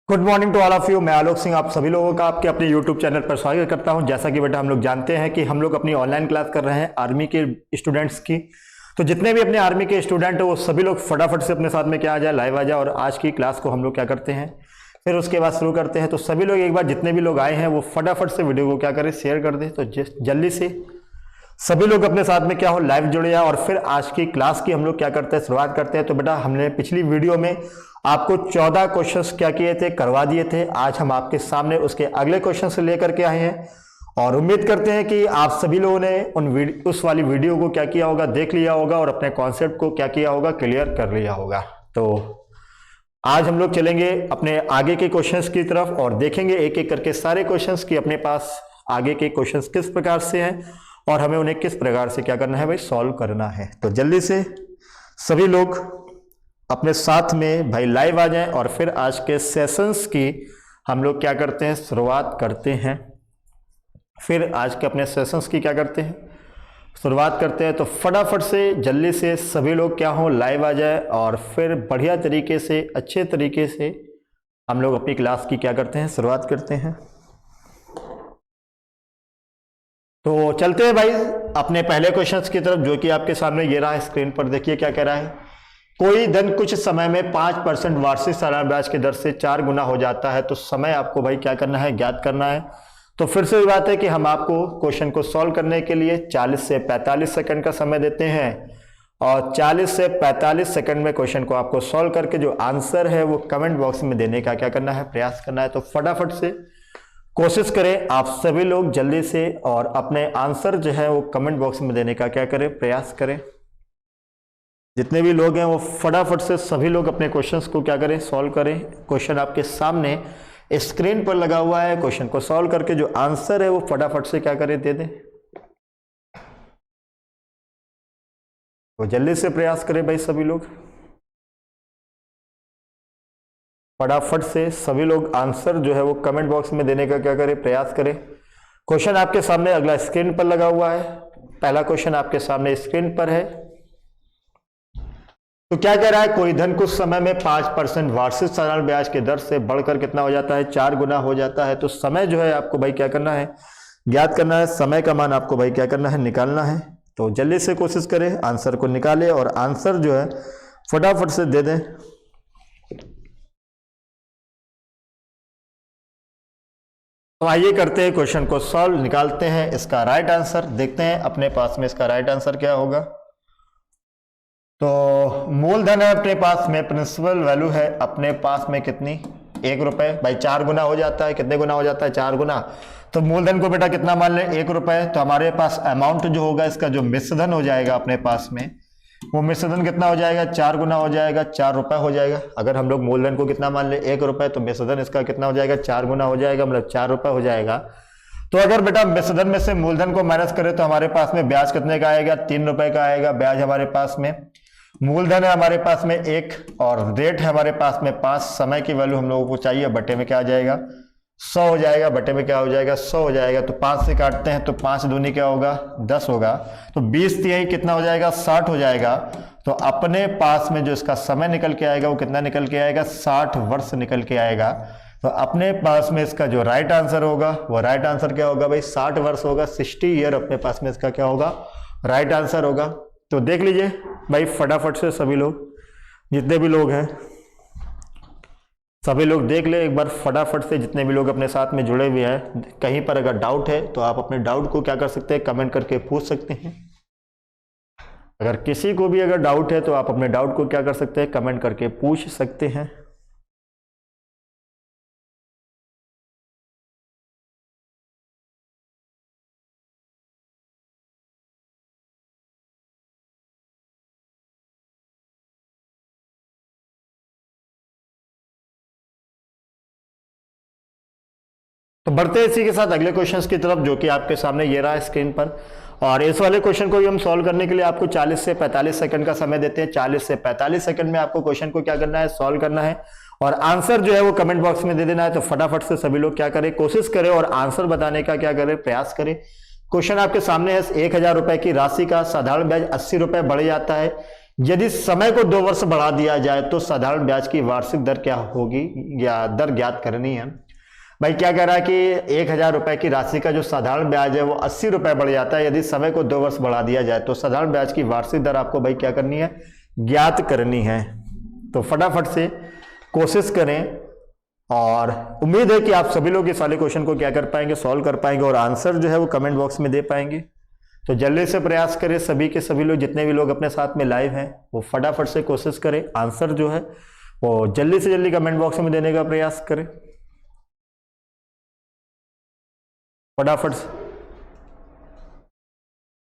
Good morning to all of you. मैं आलोक सिंह आप सभी लोगों का आपके अपने यूट्यूब चैनल पर स्वागत करता हूं। जैसा कि बेटा हम लोग जानते हैं कि हम लोग अपनी ऑनलाइन क्लास कर रहे हैं आर्मी के स्टूडेंट्स की। तो जितने भी अपने आर्मी के स्टूडेंट हैं वो सभी लोग फटाफट से अपने साथ में क्या आ जाए, लाइव आ जाए और आज की क्लास को हम लोग क्या करते हैं फिर उसके बाद शुरू करते हैं। तो सभी लोग एक बार जितने भी लोग आए हैं वो फटाफट से वीडियो को क्या करें, शेयर कर दें। तो जल्दी से सभी लोग अपने साथ में क्या हो लाइव जुड़े जाए और फिर आज की क्लास की हम लोग क्या करते हैं, शुरुआत करते हैं। तो बेटा हमने पिछली वीडियो में आपको 14 क्वेश्चंस क्या किए थे, करवा दिए थे। आज हम आपके सामने उसके अगले क्वेश्चन से लेकर के आए हैं और उम्मीद करते हैं कि आप सभी लोगों ने उस वाली वीडियो को क्या किया होगा, देख लिया होगा और अपने कॉन्सेप्ट को क्या किया होगा, क्लियर कर लिया होगा। तो आज हम लोग चलेंगे अपने आगे के क्वेश्चंस की तरफ और देखेंगे एक एक करके सारे क्वेश्चंस की अपने पास आगे के क्वेश्चंस किस प्रकार से हैं और हमें उन्हें किस प्रकार से क्या करना है भाई, सॉल्व करना है। तो जल्दी से सभी लोग अपने साथ में भाई लाइव आ जाएं और फिर आज के सेशंस की हम लोग क्या करते हैं, शुरुआत करते हैं। फिर आज के अपने सेशंस की क्या करते हैं, शुरुआत करते हैं। तो फटाफट से जल्दी से सभी लोग क्या हो लाइव आ जाए और फिर बढ़िया तरीके से अच्छे तरीके से हम लोग अपनी क्लास की क्या करते हैं, शुरुआत करते हैं। तो चलते हैं भाई अपने पहले क्वेश्चंस की तरफ, जो कि आपके सामने ये रहा है स्क्रीन पर। देखिए क्या कह रहा है, कोई धन कुछ समय में 5% वार्षिक सालाना ब्याज की दर से 4 गुना हो जाता है। तो समय आपको भाई क्या करना है, ज्ञात करना है। तो फिर से बात है कि हम आपको क्वेश्चन को सॉल्व करने के लिए 40 से 45 सेकंड का समय देते हैं और 40 से 45 सेकंड में क्वेश्चन को आपको सॉल्व करके जो आंसर है वो कमेंट बॉक्स में देने का क्या करना है, प्रयास करना है। तो फटाफट से कोशिश करें आप सभी लोग जल्दी से और अपने आंसर जो है वो कमेंट बॉक्स में देने का क्या करें, प्रयास करें। जितने भी लोग हैं वो फटाफट से सभी लोग अपने क्वेश्चंस को क्या करें, सॉल्व करें। क्वेश्चन आपके सामने स्क्रीन पर लगा हुआ है, क्वेश्चन को सॉल्व करके जो आंसर है वो फटाफट से क्या करें, दे दें। तो जल्दी से प्रयास करें भाई सभी लोग, फटाफट से सभी लोग आंसर जो है वो कमेंट बॉक्स में देने का क्या करें, प्रयास करें। क्वेश्चन आपके सामने अगला स्क्रीन पर लगा हुआ है, पहला क्वेश्चन आपके सामने स्क्रीन पर है। तो क्या कह रहा है, कोई धन कुछ समय में 5% वार्षिक सालाना ब्याज की दर से बढ़कर कितना हो जाता है, 4 गुना हो जाता है। तो समय जो है आपको भाई क्या करना है, ज्ञात करना है। समय का मान आपको भाई क्या करना है, निकालना है। तो जल्दी से कोशिश करें आंसर को निकालें और आंसर जो है फटाफट से दे दें। तो आइए करते हैं क्वेश्चन को सॉल्व, निकालते हैं इसका राइट आंसर, देखते हैं अपने पास में इसका राइट आंसर क्या होगा। तो मूलधन है अपने पास में, प्रिंसिपल वैल्यू है अपने पास में कितनी, 1 रुपए। भाई 4 गुना हो जाता है, कितने गुना हो जाता है, 4 गुना। तो मूलधन को बेटा कितना मान लें, 1 रुपए। तो हमारे पास अमाउंट जो होगा इसका जो मिश्रधन हो जाएगा अपने पास में, वो मिश्रधन कितना हो जाएगा, 4 गुना हो जाएगा, 4 रुपए हो जाएगा। अगर हम लोग मूलधन को कितना मान ले, 1 रुपए, तो मिश्रधन इसका कितना हो जाएगा, 4 गुना हो जाएगा, मतलब 4 रुपए हो जाएगा। तो अगर बेटा मिश्रधन में से मूलधन को माइनस करें तो हमारे पास में ब्याज कितने का आएगा, 3 रुपए का आएगा ब्याज हमारे पास में। मूलधन है हमारे पास में 1 और रेट है हमारे पास में 5। समय की वैल्यू हम लोगों को चाहिए, बटे में क्या आ जाएगा, 100 हो जाएगा, बटे में क्या हो जाएगा, 100 हो जाएगा। तो 5 से काटते हैं तो 5 दूनी क्या होगा, 10 होगा। तो 20 तिहाई कितना हो जाएगा, 60 हो जाएगा। तो अपने पास में जो इसका समय निकल के आएगा वो कितना निकल के आएगा, 60 वर्ष निकल के आएगा। तो अपने पास में इसका जो राइट आंसर होगा वो राइट आंसर क्या होगा भाई, 60 वर्ष होगा, 60 ईयर अपने पास में इसका क्या होगा, राइट आंसर होगा। तो देख लीजिए भाई फटाफट से सभी लोग, जितने भी लोग हैं सभी लोग देख ले एक बार फटाफट से, जितने भी लोग अपने साथ में जुड़े हुए हैं। कहीं पर अगर डाउट है तो आप अपने डाउट को क्या कर सकते हैं, कमेंट करके पूछ सकते हैं। अगर किसी को भी अगर डाउट है तो आप अपने डाउट को क्या कर सकते हैं, कमेंट करके पूछ सकते हैं। तो बढ़ते हैं इसी के साथ अगले क्वेश्चंस की तरफ, जो कि आपके सामने ये रहा है स्क्रीन पर। और इस वाले क्वेश्चन को भी हम सॉल्व करने के लिए आपको 40 से 45 सेकंड का समय देते हैं। 40 से 45 सेकंड में आपको क्वेश्चन को क्या करना है, सॉल्व करना है और आंसर जो है वो कमेंट बॉक्स में दे देना है। तो फटाफट से सभी लोग क्या करें, कोशिश करें और आंसर बताने का क्या करें, प्रयास करें। क्वेश्चन आपके सामने है, 1000 रुपए की राशि का साधारण ब्याज 80 रुपए बढ़ जाता है, यदि समय को 2 वर्ष बढ़ा दिया जाए तो साधारण ब्याज की वार्षिक दर क्या होगी, या दर ज्ञात करनी है। भाई क्या कह रहा है कि 1,000 रुपए की राशि का जो साधारण ब्याज है वो 80 रुपए बढ़ जाता है यदि समय को 2 वर्ष बढ़ा दिया जाए, तो साधारण ब्याज की वार्षिक दर आपको भाई क्या करनी है, ज्ञात करनी है। तो फटाफट से कोशिश करें, और उम्मीद है कि आप सभी लोग इस वाले क्वेश्चन को क्या कर पाएंगे, सॉल्व कर पाएंगे, और आंसर जो है वो कमेंट बॉक्स में दे पाएंगे। तो जल्दी से प्रयास करें, सभी के सभी लोग जितने भी लोग अपने साथ में लाइव हैं वो फटाफट से कोशिश करें, आंसर जो है वो जल्दी से जल्दी कमेंट बॉक्स में देने का प्रयास करें।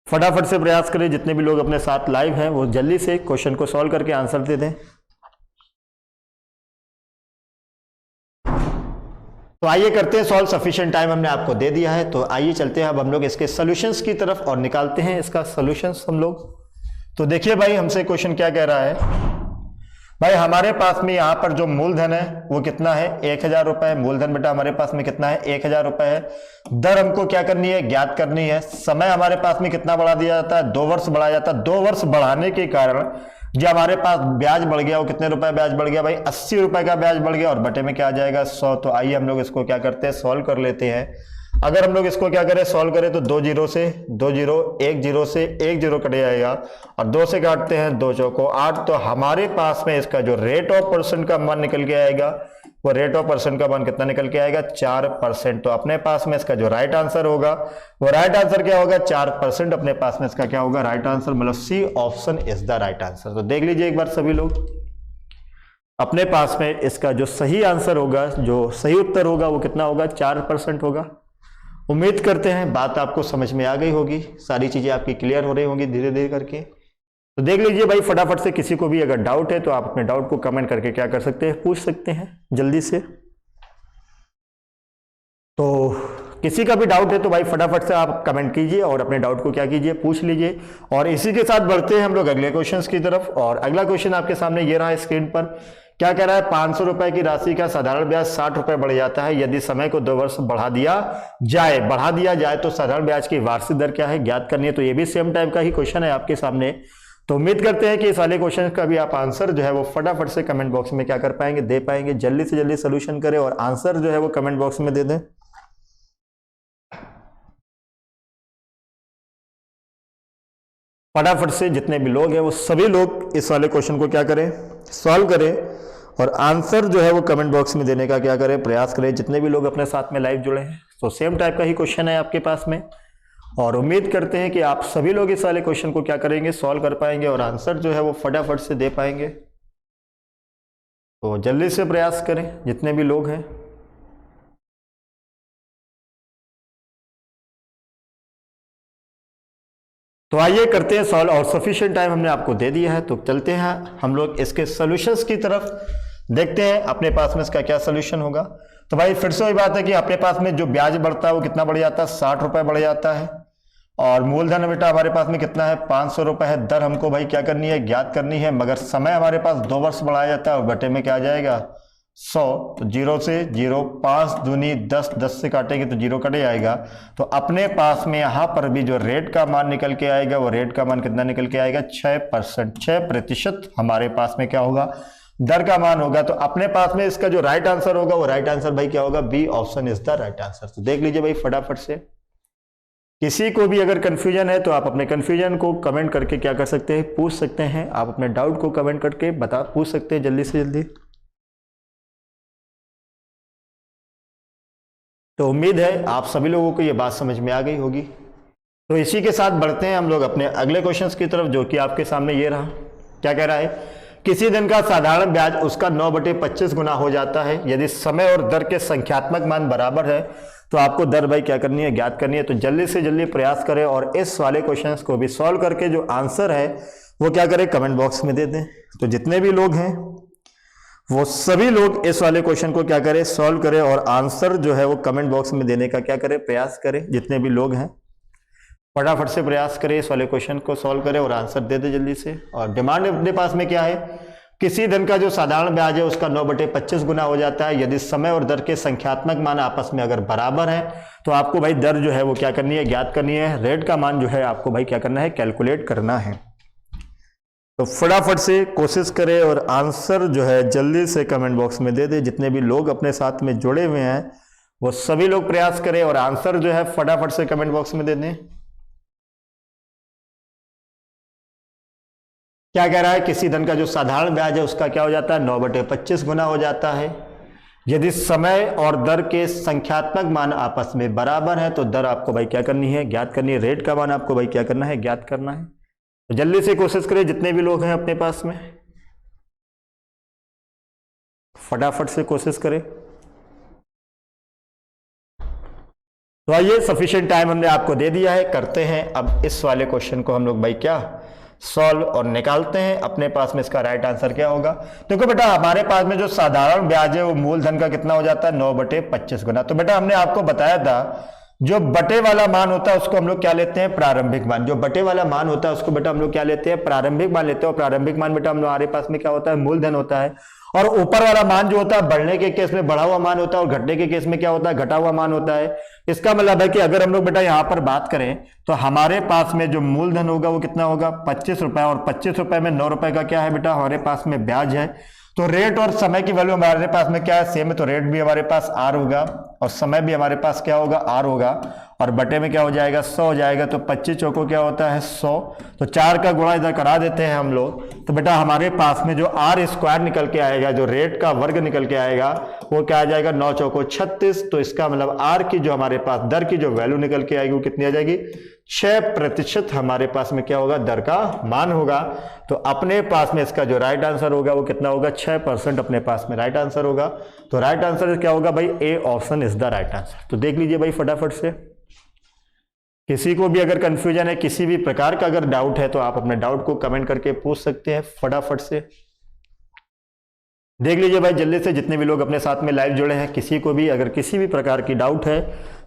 फटाफट से प्रयास करें, जितने भी लोग अपने साथ लाइव हैं वो जल्दी से क्वेश्चन को सॉल्व करके आंसर दे दें। तो आइए करते हैं सॉल्व, सफिशिएंट टाइम हमने आपको दे दिया है। तो आइए चलते हैं अब हम लोग इसके सॉल्यूशंस की तरफ और निकालते हैं इसका सॉल्यूशंस हम लोग। तो देखिए भाई हमसे क्वेश्चन क्या कह रहा है, भाई हमारे पास में यहाँ पर जो मूलधन है वो कितना है, 1,000 रुपए। मूलधन बेटा हमारे पास में कितना है, 1,000 रुपए है। दर हमको क्या करनी है, ज्ञात करनी है। समय हमारे पास में कितना बढ़ा दिया जाता है, 2 वर्ष बढ़ाया जाता है। 2 वर्ष बढ़ाने के कारण जो हमारे पास ब्याज बढ़ गया वो कितने रुपए ब्याज बढ़ गया भाई, 80 रुपए का ब्याज बढ़ गया, और बटे में क्या आ जाएगा, 100। तो आइए हम लोग इसको क्या करते हैं, सॉल्व कर लेते हैं। अगर हम लोग इसको क्या करें, सॉल्व करें तो 2 जीरो से 2 जीरो, 1 जीरो से 1 जीरो कट जाएगा, और 2 से काटते हैं 2 चौको 8। तो हमारे पास में इसका जो रेट ऑफ परसेंट का मान निकल के आएगा, वो रेट ऑफ परसेंट का मान कितना निकल के आएगा, 4%। तो अपने पास में इसका जो राइट आंसर होगा वो राइट आंसर क्या होगा, 4%। अपने पास में इसका क्या होगा, राइट आंसर, मतलब C option is the right answer. तो देख लीजिए एक बार सभी लोग, अपने पास में इसका जो सही आंसर होगा, जो सही उत्तर होगा वो कितना होगा, 4% होगा। उम्मीद करते हैं बात आपको समझ में आ गई होगी, सारी चीजें आपकी क्लियर हो रही होंगी धीरे धीरे करके। तो देख लीजिए भाई फटाफट से, किसी को भी अगर डाउट है तो आप अपने डाउट को कमेंट करके क्या कर सकते हैं, पूछ सकते हैं जल्दी से। तो किसी का भी डाउट है तो भाई फटाफट से आप कमेंट कीजिए और अपने डाउट को क्या कीजिए, पूछ लीजिए। और इसी के साथ बढ़ते हैं हम लोग अगले क्वेश्चन की तरफ। और अगला क्वेश्चन आपके सामने ये रहा स्क्रीन पर। क्या कह रहा है, 500 रुपए की राशि का साधारण ब्याज 60 रुपए बढ़ जाता है यदि समय को 2 वर्ष बढ़ा दिया जाए तो साधारण ब्याज की वार्षिक दर क्या है, ज्ञात करनी है। तो ये भी सेम टाइप का ही क्वेश्चन है आपके सामने। तो उम्मीद करते हैं कि इस वाले क्वेश्चन का भी आप आंसर जो है वो फटाफट से कमेंट बॉक्स में क्या कर पाएंगे, दे पाएंगे। जल्दी से जल्दी सोल्यूशन करें और आंसर जो है वो कमेंट बॉक्स में दे दें। फटाफट से जितने भी लोग हैं वो सभी लोग इस वाले क्वेश्चन को क्या करें, सॉल्व करें, और आंसर जो है वो कमेंट बॉक्स में देने का क्या करें, प्रयास करें। जितने भी लोग अपने साथ में लाइव जुड़े हैं तो सेम टाइप का ही क्वेश्चन है आपके पास में, और उम्मीद करते हैं कि आप सभी लोग इस वाले क्वेश्चन को क्या करेंगे, सॉल्व कर पाएंगे, और आंसर जो है वो फटाफट से दे पाएंगे। तो जल्दी से प्रयास करें जितने भी लोग हैं। तो आइए करते हैं सॉल्व, और सफिशिएंट टाइम हमने आपको दे दिया है। तो चलते हैं हम लोग इसके सॉल्यूशंस की तरफ, देखते हैं अपने पास में इसका क्या सॉल्यूशन होगा। तो भाई फिर से वही बात है कि अपने पास में जो ब्याज बढ़ता है वो कितना बढ़ जाता है, 60 रुपए बढ़ जाता है। और मूलधन बेटा हमारे पास में कितना है, 500 रुपए है। दर हमको भाई क्या करनी है, ज्ञात करनी है, मगर समय हमारे पास 2 वर्ष बढ़ाया जाता है, और बटे में क्या आ जाएगा, 100। तो 0 से 0, 5 दूनी 10, 10 से काटेंगे तो 0 कटे आएगा। तो अपने पास में यहाँ पर भी जो रेट का मान निकल के आएगा, वो रेट का मान कितना निकल के आएगा, 6%। 6% हमारे पास में क्या होगा, दर का मान होगा। तो अपने पास में इसका जो राइट आंसर होगा वो राइट आंसर भाई क्या होगा, B option is the right answer. तो देख लीजिए भाई फटाफट से, किसी को भी अगर कंफ्यूजन है तो आप अपने कंफ्यूजन को कमेंट करके क्या कर सकते हैं, पूछ सकते हैं। आप अपने डाउट को कमेंट करके पूछ सकते हैं जल्दी से जल्दी। तो उम्मीद है आप सभी लोगों को ये बात समझ में आ गई होगी। तो इसी के साथ बढ़ते हैं हम लोग अपने अगले क्वेश्चंस की तरफ, जो कि आपके सामने ये रहा। क्या कह रहा है, किसी दिन का साधारण ब्याज उसका 9/25 गुना हो जाता है यदि समय और दर के संख्यात्मक मान बराबर है। तो आपको दर भाई क्या करनी है, ज्ञात करनी है। तो जल्दी से जल्दी प्रयास करें और इस वाले क्वेश्चंस को भी सॉल्व करके जो आंसर है वो क्या करें, कमेंट बॉक्स में दे दें। तो जितने भी लोग हैं वो सभी लोग इस वाले क्वेश्चन को क्या करें, सॉल्व करें, और आंसर जो है वो कमेंट बॉक्स में देने का क्या करें, प्रयास करें। जितने भी लोग हैं फटाफट से प्रयास करें, इस वाले क्वेश्चन को सॉल्व करें और आंसर दे दे जल्दी से। और डिमांड अपने पास में क्या है, किसी धन का जो साधारण ब्याज है उसका 9/25 गुना हो जाता है यदि समय और दर के संख्यात्मक मान आपस में अगर बराबर है। तो आपको भाई दर जो है वो क्या करनी है, ज्ञात करनी है। रेट का मान जो है आपको भाई क्या करना है, कैलकुलेट करना है। तो फटाफट से कोशिश करें और आंसर जो है जल्दी से कमेंट बॉक्स में दे दे। जितने भी लोग अपने साथ में जुड़े हुए हैं वो सभी लोग प्रयास करें और आंसर जो है फटाफट से कमेंट बॉक्स में दे दें। क्या कह रहा है, किसी धन का जो साधारण ब्याज है उसका क्या हो जाता है, 9/25 गुना हो जाता है। यदि समय और दर के संख्यात्मक मान आपस में बराबर है तो दर आपको भाई क्या करनी है, ज्ञात करनी है। रेट का मान आपको भाई क्या करना है, ज्ञात करना है। तो जल्दी से कोशिश करें, जितने भी लोग हैं अपने पास में फटाफट से कोशिश करें। तो आइए, सफिशिएंट टाइम हमने आपको दे दिया है, करते हैं अब इस वाले क्वेश्चन को हम लोग भाई क्या सॉल्व और निकालते हैं अपने पास में इसका राइट आंसर क्या होगा। देखो बेटा, हमारे पास में जो साधारण ब्याज है वो मूलधन का कितना हो जाता है, 9/25 गुना। तो बेटा हमने आपको बताया था जो बटे वाला मान होता है उसको हम लोग क्या लेते हैं, प्रारंभिक मान। जो बटे वाला मान होता है उसको बेटा हम लोग क्या लेते हैं, प्रारंभिक मान लेते हैं। और प्रारंभिक मान बेटा हमारे पास में क्या होता है, मूलधन होता है। और ऊपर वाला मान जो होता है बढ़ने के केस में बढ़ा हुआ मान होता है और घटने के केस में क्या होता है, घटा हुआ मान होता है। इसका मतलब है कि अगर हम लोग बेटा यहां पर बात करें तो हमारे पास में जो मूलधन होगा वो कितना होगा, 25 रुपए। और 25 रुपए में 9 रुपए का क्या है बेटा, हमारे पास में ब्याज है। तो रेट और समय की वैल्यू हमारे पास में क्या है, सेम है। तो रेट भी हमारे पास आर होगा और समय भी हमारे पास क्या होगा, आर होगा। और बटे में क्या हो जाएगा, 100 हो जाएगा। तो 25 चौको क्या होता है, 100। तो 4 का गुणा इधर करा देते हैं हम लोग। तो बेटा हमारे पास में जो आर स्क्वायर निकल के आएगा, जो रेट का वर्ग निकल के आएगा वो क्या आ जाएगा, 9 चौको 36। तो इसका मतलब आर की जो हमारे पास दर की जो वैल्यू निकल के आएगी वो कितनी आ जाएगी, 6% हमारे पास में क्या होगा, दर का मान होगा। तो अपने पास में इसका जो राइट आंसर होगा वो कितना होगा, 6% अपने पास में राइट आंसर होगा। तो राइट आंसर क्या होगा भाई, A option is the right answer. तो देख लीजिए भाई फटाफट से, किसी को भी अगर कंफ्यूजन है, किसी भी प्रकार का अगर डाउट है तो आप अपने डाउट को कमेंट करके पूछ सकते हैं फटाफट से। देख लीजिए भाई जल्दी से, जितने भी लोग अपने साथ में लाइव जुड़े हैं, किसी को भी अगर किसी भी प्रकार की डाउट है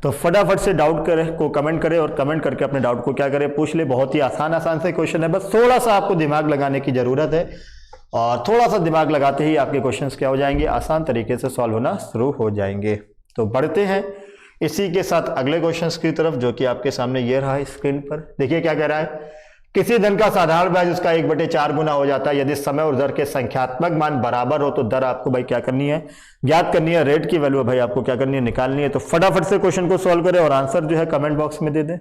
तो फटाफट से डाउट करें को कमेंट करें और कमेंट करके अपने डाउट को क्या करें, पूछ ले। बहुत ही आसान से क्वेश्चन है, बस थोड़ा सा आपको दिमाग लगाने की जरूरत है और थोड़ा सा दिमाग लगाते ही आपके क्वेश्चंस क्या हो जाएंगे, आसान तरीके से सॉल्व होना शुरू हो जाएंगे। तो बढ़ते हैं इसी के साथ अगले क्वेश्चंस की तरफ, जो कि आपके सामने ये रहा है स्क्रीन पर। देखिए क्या कह रहा है, किसी धन का साधारण ब्याज उसका 1/4 गुना हो जाता है यदि समय और दर के संख्यात्मक मान बराबर हो। तो दर आपको भाई क्या करनी है, ज्ञात करनी है। रेट की वैल्यू भाई आपको क्या करनी है, निकालनी है। तो फटाफट से क्वेश्चन को सॉल्व करें और आंसर जो है कमेंट बॉक्स में दे दें।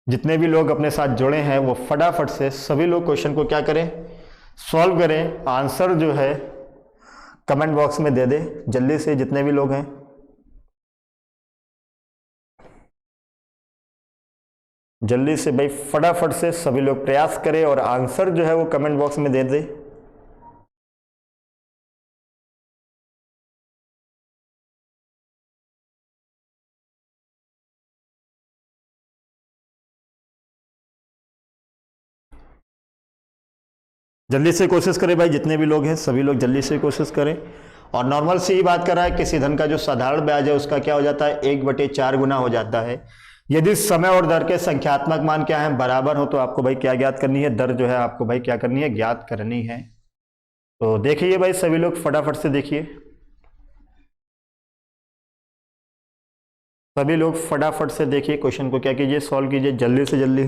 जितने भी लोग अपने साथ जुड़े हैं वो फटाफट से सभी लोग क्वेश्चन को क्या करें, सॉल्व करें। आंसर जो है कमेंट बॉक्स में दे दे जल्दी से, जितने भी लोग हैं। जल्दी से भाई फटाफट से सभी लोग प्रयास करें और आंसर जो है वो कमेंट बॉक्स में दे दे। जल्दी से कोशिश करें भाई, जितने भी लोग हैं सभी लोग जल्दी से कोशिश करें। और नॉर्मल से ही बात कर रहा है, किसी धन का जो साधारण ब्याज है उसका क्या हो जाता है, 1/4 गुना हो जाता है यदि समय और दर के संख्यात्मक मान क्या है, बराबर हो। तो आपको भाई क्या ज्ञात करनी है, दर जो है आपको भाई क्या करनी है, ज्ञात करनी है। तो देखिए भाई सभी लोग फटाफट से देखिए, सभी लोग फटाफट से देखिए क्वेश्चन को, क्या कीजिए, सॉल्व कीजिए जल्दी से जल्दी।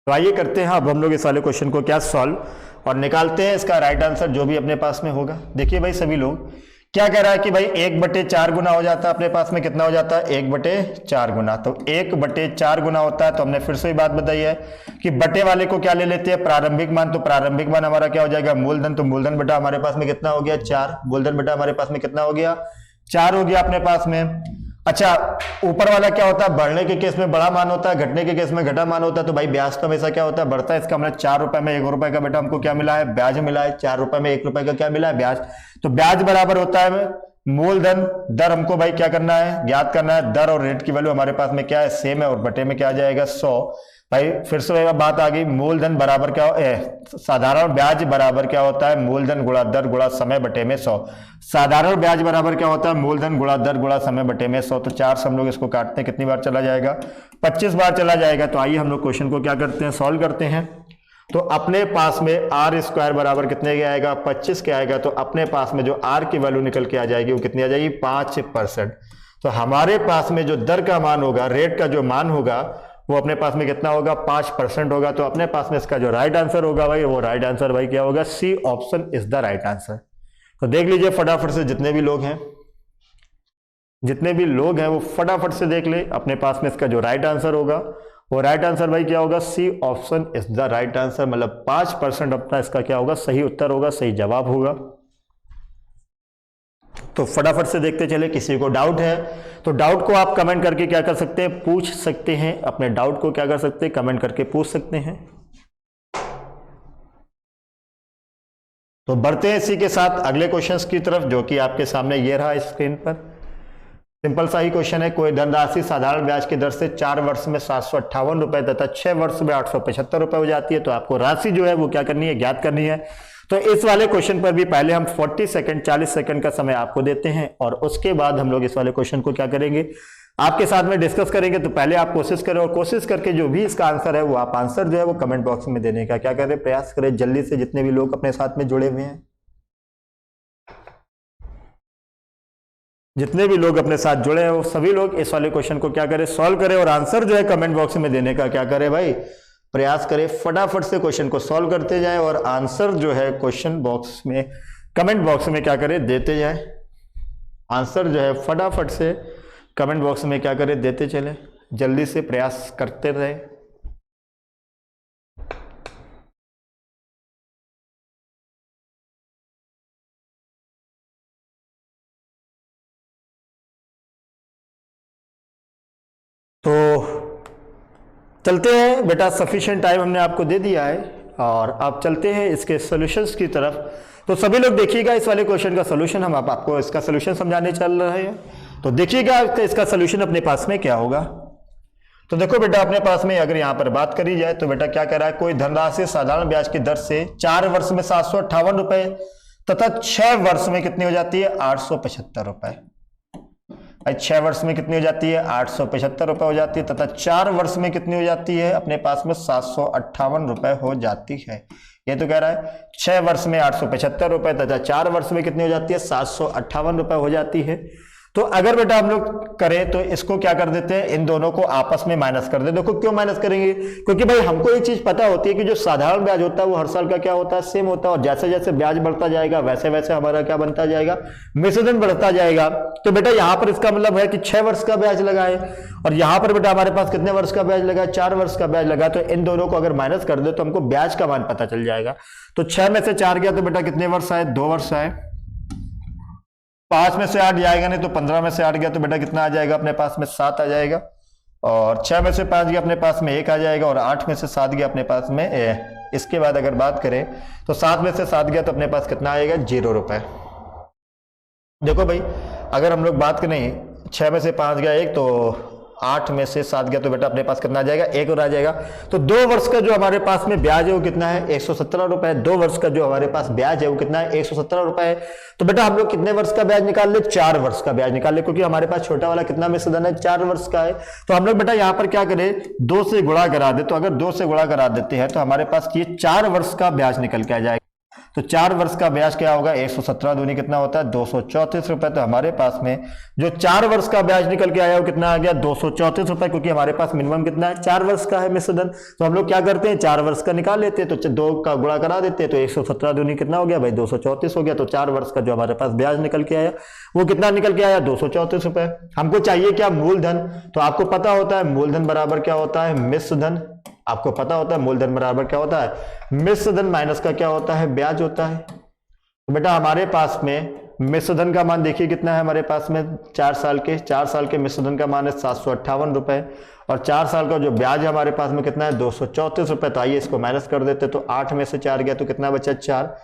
तो आइए करते हैं अब हम लोग इस वाले क्वेश्चन को क्या सॉल्व और निकालते हैं इसका राइट आंसर जो भी अपने पास में होगा। देखिए भाई सभी लोग क्या कह रहा है कि भाई 1/4 गुना हो जाता है, अपने पास में कितना हो जाता है, 1/4 गुना। तो 1/4 गुना होता है। तो हमने फिर से ही बात बताई है कि बटे वाले को क्या ले लेते हैं, प्रारंभिक मान। तो प्रारंभिक मान हमारा क्या हो जाएगा, मूलधन। तो मूलधन बेटा हमारे पास में कितना हो गया, 4। मूलधन बेटा हमारे पास में कितना हो गया, 4 हो गया अपने पास में। अच्छा, ऊपर वाला क्या होता है, बढ़ने के केस में बड़ा मान होता है, घटने के केस में घटा मान होता है। तो भाई ब्याज तो हमेशा क्या होता है, बढ़ता है। इसका मतलब 4 रुपए में 1 रुपए का बेटा हमको क्या मिला है, ब्याज मिला है। 4 रुपए में 1 रुपए का क्या मिला है, ब्याज। तो ब्याज बराबर होता है मूलधन। दर हमको भाई क्या करना है, ज्ञात करना है। दर और रेट की वैल्यू हमारे पास में क्या है, सेम है। और बटे में क्या आ जाएगा, 100। भाई फिर से बात आ गई, मूलधन बराबर क्या साधारण ब्याज बराबर क्या होता है, मूलधन गुणा दर गुणा समय बटे में 100। साधारण ब्याज बराबर क्या होता है, मूलधन गुणा दर गुणा समय बटे में 100। तो 4 से हम लोग इसको काटते हैं, कितनी बार चला जाएगा, 25 बार चला जाएगा। तो आइए हम लोग क्वेश्चन को क्या करते हैं, सॉल्व करते हैं। तो अपने पास में आर स्क्वायर बराबर कितने के आएगा, 25 के आएगा। तो अपने पास में जो आर की वैल्यू निकल के आ जाएगी वो कितनी आ जाएगी, 5%। तो हमारे पास में जो दर का मान होगा, रेट का जो मान होगा, वो अपने पास में कितना होगा, 5% होगा। तो अपने पास में इसका जो राइट आंसर होगा भाई, वो राइट आंसर भाई क्या होगा, C option is the right answer. तो देख लीजिए फटाफट से, जितने भी लोग हैं वो फटाफट से देख ले, अपने पास में इसका जो राइट आंसर होगा, वो राइट आंसर भाई क्या होगा, C option is the right answer. मतलब 5% अपना इसका क्या होगा, सही उत्तर होगा, सही जवाब होगा। तो फटाफट से देखते चले। किसी को डाउट है तो डाउट को आप कमेंट करके क्या कर सकते हैं, पूछ सकते हैं। अपने डाउट को क्या कर सकते हैं, कमेंट करके पूछ सकते हैं। तो बढ़ते हैं इसी के साथ अगले क्वेश्चंस की तरफ, जो कि आपके सामने ये रहा स्क्रीन पर। सिंपल सा ही क्वेश्चन है। कोई धनराशि साधारण ब्याज की दर से 4 वर्ष में 758 रुपए तथा 6 वर्ष में 875 रुपए हो जाती है। तो आपको राशि जो है वो क्या करनी है, ज्ञात करनी है। तो इस वाले क्वेश्चन पर भी पहले हम 40 सेकंड का समय आपको देते हैं, और उसके बाद हम लोग इस वाले क्वेश्चन को क्या करेंगे, आपके साथ में डिस्कस करेंगे। तो पहले आप कोशिश करें, और कोशिश करके जो भी इसका आंसर है वो आप आंसर जो है वो कमेंट बॉक्स में देने का क्या करें, प्रयास करें जल्दी से, जितने भी लोग अपने साथ में जुड़े हुए हैं। जितने भी लोग अपने साथ जुड़े हैं वो सभी लोग इस वाले क्वेश्चन को क्या करें, सॉल्व करें, और आंसर जो है कमेंट बॉक्स में देने का क्या करें भाई, प्रयास करें। फटाफट से क्वेश्चन को सॉल्व करते जाएं, और आंसर जो है क्वेश्चन बॉक्स में, कमेंट बॉक्स में क्या करें, देते जाएं। आंसर जो है फटाफट से कमेंट बॉक्स में क्या करें, देते चले, जल्दी से प्रयास करते रहे। तो चलते हैं बेटा, सफिशिएंट टाइम हमने आपको दे दिया है, और अब चलते हैं इसके सॉल्यूशंस की तरफ। तो सभी लोग देखिएगा इस वाले क्वेश्चन का सॉल्यूशन, हम आपको इसका सॉल्यूशन समझाने चल रहे हैं। तो देखिएगा इसका सॉल्यूशन अपने पास में क्या होगा। तो देखो बेटा, अपने पास में अगर यहाँ पर बात करी जाए तो बेटा क्या कह रहा है, कोई धनराशि साधारण ब्याज की दर से 4 वर्ष में 758 रुपए तथा 6 वर्ष में कितनी हो जाती है, 875 रुपए। 6 वर्ष में कितनी हो जाती है, 875 रुपए हो जाती है, तथा 4 वर्ष में कितनी हो जाती है, अपने पास में 758 रुपए हो जाती है। ये तो कह रहा है 6 वर्ष में 875 रुपए तथा 4 वर्ष में कितनी हो जाती है, 758 रुपए हो जाती है। तो अगर बेटा हम लोग करें तो इसको क्या कर देते हैं, इन दोनों को आपस में माइनस कर दे। देखो क्यों माइनस करेंगे, क्योंकि भाई हमको ये चीज पता होती है कि जो साधारण ब्याज होता है वो हर साल का क्या होता है, सेम होता है, और जैसे जैसे ब्याज बढ़ता जाएगा वैसे वैसे हमारा क्या बनता जाएगा, मिश्रधन बढ़ता जाएगा। तो बेटा यहाँ पर इसका मतलब है कि 6 वर्ष का ब्याज लगा है, और यहाँ पर बेटा हमारे पास कितने वर्ष का ब्याज लगा, 4 वर्ष का ब्याज लगा। तो इन दोनों को अगर माइनस कर दे तो हमको ब्याज का मान पता चल जाएगा। तो 6 में से 4 गया तो बेटा कितने वर्ष आए, 2 वर्ष आए। 5 में से 8 जाएगा नहीं, तो 15 में से 8 गया तो बेटा कितना आ जाएगा, अपने पास में 7 आ जाएगा। और 6 में से 5 गया अपने पास में 1 आ जाएगा, और 8 में से 7 गया अपने पास में इसके बाद अगर बात करें तो 7 में से 7 गया तो अपने पास कितना आएगा, 0 रुपए। देखो भाई, अगर हम लोग बात करें 6 में से 5 गया 1, तो 8 में से 7 गया तो बेटा अपने पास कितना आ जाएगा, 1 और आ जाएगा। तो 2 वर्ष का जो हमारे पास में ब्याज है वो कितना है, 117 रुपए। 2 वर्ष का जो हमारे पास ब्याज है वो कितना है, 117 रुपए है। तो बेटा हम लोग कितने वर्ष का ब्याज निकाल ले, 4 वर्ष का ब्याज निकाल ले, क्योंकि हमारे पास छोटा वाला कितना मिश्रधन है, 4 वर्ष का है। तो हम लोग बेटा यहाँ पर क्या करें, 2 से गुणा करा दे। तो अगर 2 से गुणा करा देते हैं तो हमारे पास ये 4 वर्ष का ब्याज निकल के आ जाएगा। तो 4 वर्ष का ब्याज क्या होगा, 117 दूनी कितना होता है, 234 रुपए। तो हमारे पास में जो 4 वर्ष का ब्याज निकल के आया वो कितना आ गया, 234 रुपए, क्योंकि हमारे पास मिनिमम कितना है, 4 वर्ष का है मिश्रधन। तो हम लोग क्या करते हैं, 4 वर्ष का निकाल लेते हैं, तो 2 का गुणा करा देते हैं, तो 117 दूनी कितना हो गया भाई, 234 हो गया। तो 4 वर्ष का जो हमारे पास ब्याज निकल के आया वो कितना निकल के आया, 234 रुपए। हमको चाहिए क्या, मूलधन। तो आपको पता होता है मूलधन बराबर क्या होता है, मिश्रधन। आपको पता होता है मूलधन बराबर क्या होता है, मिश्रधन माइनस का क्या होता है, ब्याज होता है। तो बेटा हमारे पास में मिश्रधन का मान देखिए कितना है, हमारे पास में 4 साल के मिश्रधन का मान है 758 रुपए, और 4 साल का जो ब्याज है हमारे पास में कितना है, 234 रुपए। तो आइए इसको माइनस कर देते। तो 8 में से 4 गया तो कितना बचा, 4।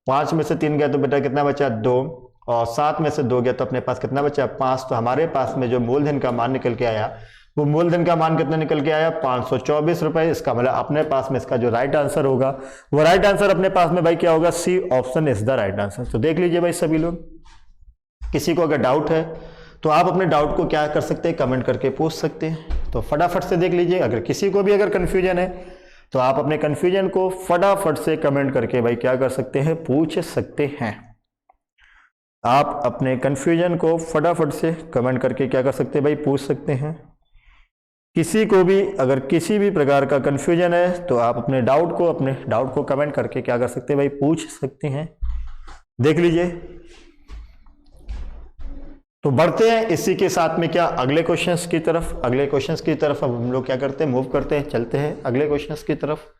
5 में से 3 गया तो बेटा कितना बचा, 2। और 7 में से 2 गया तो अपने पास कितना बचा, 5। तो हमारे पास में जो मूलधन का मान निकल के आया वो मूलधन का मान कितना निकल के आया, 524 रुपए। इसका मतलब अपने पास में इसका जो राइट आंसर होगा वो राइट आंसर अपने पास में भाई क्या होगा, C option is the right answer. तो देख लीजिए भाई सभी लोग, किसी को अगर डाउट है तो आप अपने डाउट को क्या कर सकते हैं, कमेंट करके पूछ सकते हैं। तो फटाफट से देख लीजिए, अगर किसी को भी अगर कंफ्यूजन है तो आप अपने कंफ्यूजन को फटाफट से कमेंट करके भाई क्या कर सकते हैं, पूछ सकते हैं। आप अपने कन्फ्यूजन को फटाफट से कमेंट करके क्या कर सकते हैं भाई, पूछ सकते हैं। किसी को भी अगर किसी भी प्रकार का कन्फ्यूजन है तो आप अपने डाउट को कमेंट करके क्या कर सकते हैं भाई, पूछ सकते हैं। देख लीजिए, तो बढ़ते हैं इसी के साथ में क्या अगले क्वेश्चंस की तरफ। अब हम लोग क्या करते हैं, मूव करते हैं, चलते हैं अगले क्वेश्चंस की तरफ।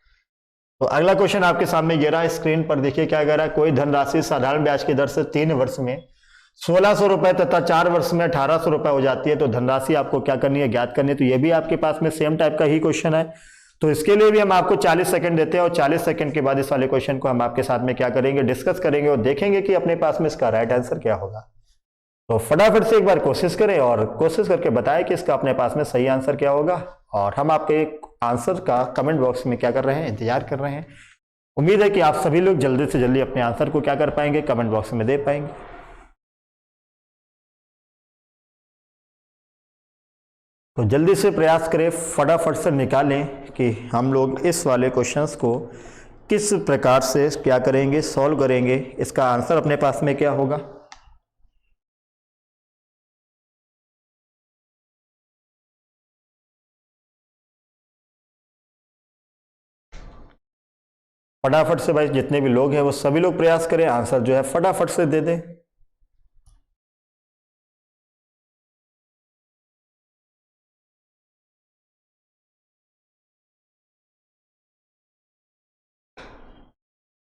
तो अगला क्वेश्चन आपके सामने ये रहा, स्क्रीन पर देखिए क्या कह रहा है। कोई धनराशि साधारण ब्याज की दर से 3 वर्ष में 1600 रुपए तथा 4 वर्ष में 1800 रुपए हो जाती है, तो धनराशि आपको क्या करनी है, ज्ञात करनी है। तो ये भी आपके पास में सेम टाइप का ही क्वेश्चन है। तो इसके लिए भी हम आपको 40 सेकंड देते हैं और 40 सेकंड के बाद इस वाले क्वेश्चन को हम आपके साथ में क्या करेंगे, डिस्कस करेंगे और देखेंगे कि अपने पास में इसका राइट आंसर क्या होगा। तो फटाफट से एक बार कोशिश करें और कोशिश करके बताएं कि इसका अपने पास में सही आंसर क्या होगा। और हम आपके आंसर का कमेंट बॉक्स में क्या कर रहे हैं, इंतजार कर रहे हैं। उम्मीद है कि आप सभी लोग जल्दी से जल्दी अपने आंसर को क्या कर पाएंगे, कमेंट बॉक्स में दे पाएंगे। तो जल्दी से प्रयास करें, फटाफट से निकालें कि हम लोग इस वाले क्वेश्चंस को किस प्रकार से क्या करेंगे, सॉल्व करेंगे, इसका आंसर अपने पास में क्या होगा। फटाफट से भाई जितने भी लोग हैं वो सभी लोग प्रयास करें, आंसर जो है फटाफट से दे दें।